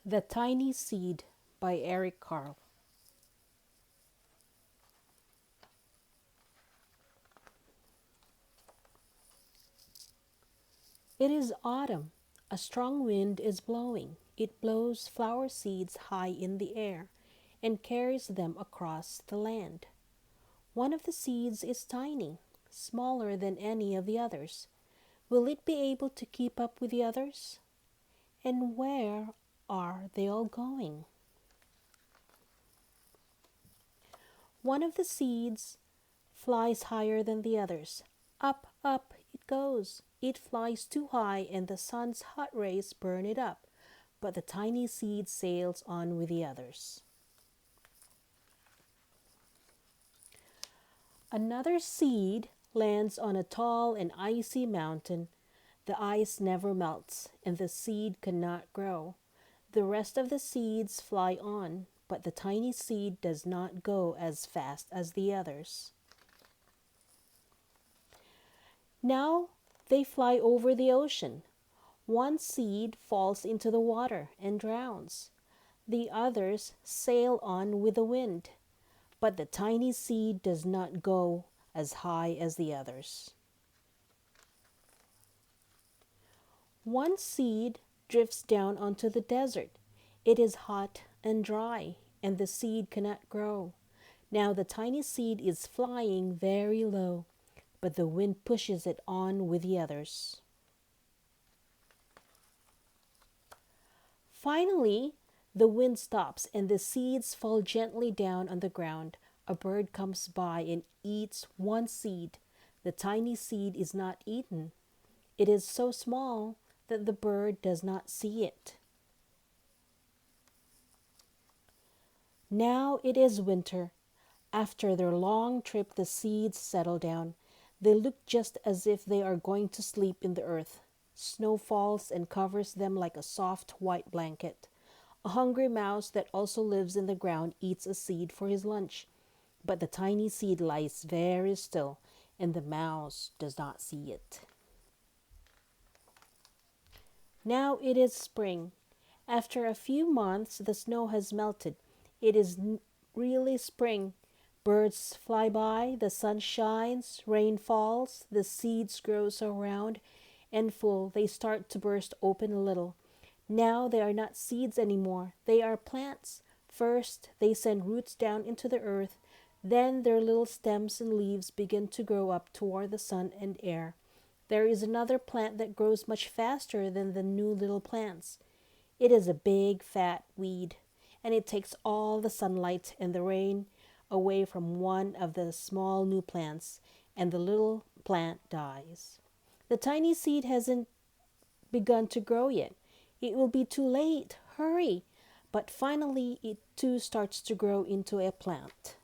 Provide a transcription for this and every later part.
The Tiny Seed by Eric Carle. It is autumn. A strong wind is blowing. It blows flower seeds high in the air and carries them across the land. One of the seeds is tiny, smaller than any of the others. Will it be able to keep up with the others? And where are they all going? One of the seeds flies higher than the others. Up, up it goes. It flies too high and the sun's hot rays burn it up. But the tiny seed sails on with the others. Another seed lands on a tall and icy mountain. The ice never melts and the seed cannot grow. The rest of the seeds fly on, but the tiny seed does not go as fast as the others. Now they fly over the ocean. One seed falls into the water and drowns. The others sail on with the wind, but the tiny seed does not go as high as the others. One seed drifts down onto the desert. It is hot and dry, and the seed cannot grow. Now the tiny seed is flying very low, but the wind pushes it on with the others. Finally, the wind stops and the seeds fall gently down on the ground. A bird comes by and eats one seed. The tiny seed is not eaten. It is so small that the bird does not see it. Now it is winter. After their long trip, the seeds settle down. They look just as if they are going to sleep in the earth. Snow falls and covers them like a soft white blanket. A hungry mouse that also lives in the ground eats a seed for his lunch. But the tiny seed lies very still, and the mouse does not see it. Now it is spring. After a few months, the snow has melted. It is really spring. Birds fly by, the sun shines, rain falls, the seeds grow so round and full they start to burst open a little. Now they are not seeds anymore, they are plants. First, they send roots down into the earth, then their little stems and leaves begin to grow up toward the sun and air. There is another plant that grows much faster than the new little plants. It is a big, fat weed, and it takes all the sunlight and the rain away from one of the small new plants, and the little plant dies. The tiny seed hasn't begun to grow yet. It will be too late. Hurry! But finally, it too starts to grow into a plant.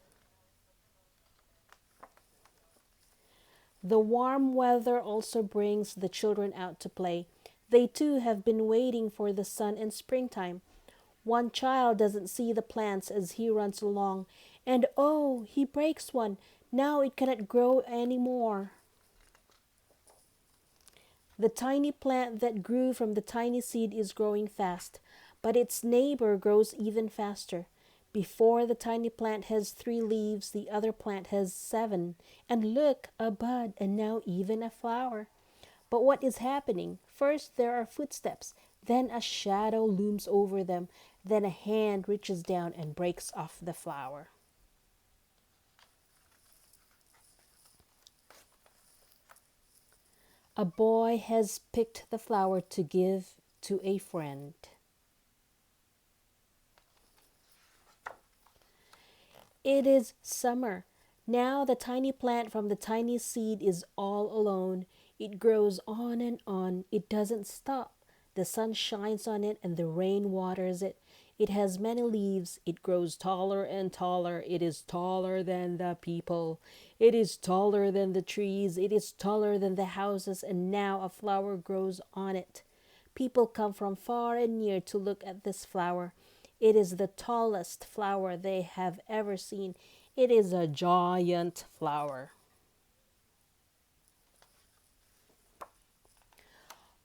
The warm weather also brings the children out to play. They too have been waiting for the sun and springtime. One child doesn't see the plants as he runs along, and oh, he breaks one. Now it cannot grow any more. The tiny plant that grew from the tiny seed is growing fast, but its neighbor grows even faster. Before the tiny plant has 3 leaves, the other plant has 7. And look, a bud, and now even a flower. But what is happening? First there are footsteps, then a shadow looms over them, then a hand reaches down and breaks off the flower. A boy has picked the flower to give to a friend. It is summer. Now the tiny plant from the tiny seed is all alone. It grows on and on. It doesn't stop. The sun shines on it and the rain waters it. It has many leaves. It grows taller and taller. It is taller than the people. It is taller than the trees. It is taller than the houses, and now a flower grows on it. People come from far and near to look at this flower. It is the tallest flower they have ever seen. It is a giant flower.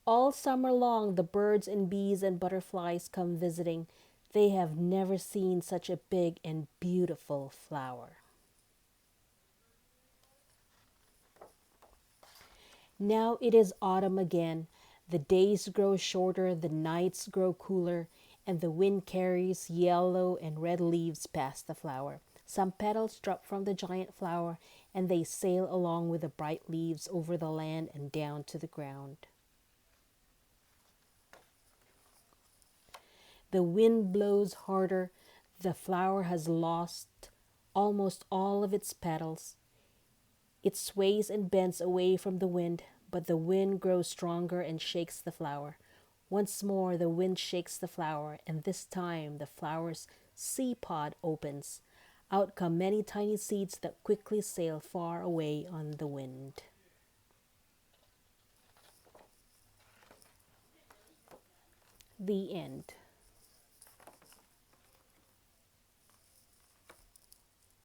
All summer long, the birds and bees and butterflies come visiting. They have never seen such a big and beautiful flower. Now it is autumn again. The days grow shorter, the nights grow cooler, and the wind carries yellow and red leaves past the flower. Some petals drop from the giant flower, and they sail along with the bright leaves over the land and down to the ground. The wind blows harder. The flower has lost almost all of its petals. It sways and bends away from the wind, but the wind grows stronger and shakes the flower. Once more, the wind shakes the flower, and this time the flower's seed pod opens. Out come many tiny seeds that quickly sail far away on the wind. The end.